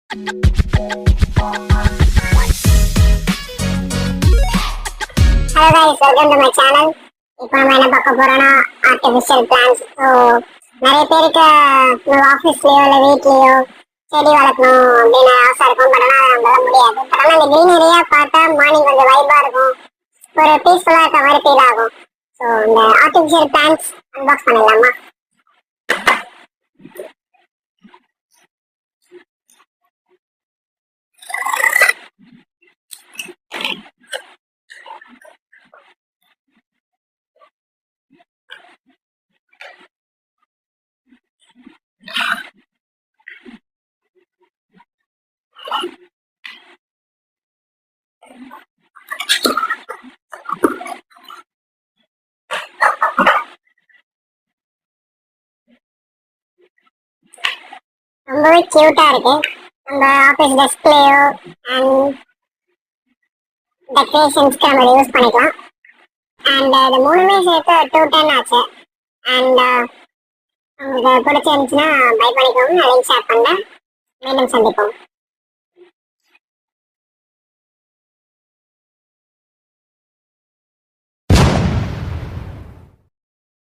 Hello guys, welcome to my channel. இப்போ நம்ம என்ன பார்க்க போறோம்னா ஆர்டிஃபிஷியல் பிளான்ட்ஸ். நிறைய பேருக்கு ஆஃபீஸ்லயோ இல்லை வீட்லயோ செடி வளர்க்கணும் அப்படின்னு ஆசை இருக்கும். பட் ஆனால் நம்மளால முடியாது. பட் ஆனால் இந்த கிரீனரியா பார்த்தா மார்னிங் கொஞ்சம் வைபா இருக்கும், ஒரு பீஸ்ஃபுல்லா இருக்க மாதிரி ஃபீல் ஆகும். ஸோ இந்த ஆர்டிஃபிஷியல் பிளான்ட்ஸ் அன்பாக்ஸ் பண்ணிடலாமா? ரொம்பவே கியூட்டா இருக்கு. நம்ம ஆஃபீஸ் டெஸ்க்லயோ அண்ட் டெக்கரேஷன்ஸ்க்கு நம்ம யூஸ் பண்ணிக்கலாம். அண்ட் இது மூணுமே சேர்த்து 210 ஆச்சு. அண்ட் உங்களுக்கு பிடிச்சிருந்துச்சுன்னா பை பண்ணிக்கோங்க. நான் லிங்க் ஷேர் பண்ணுறேன். மீண்டும் சந்திப்போம்.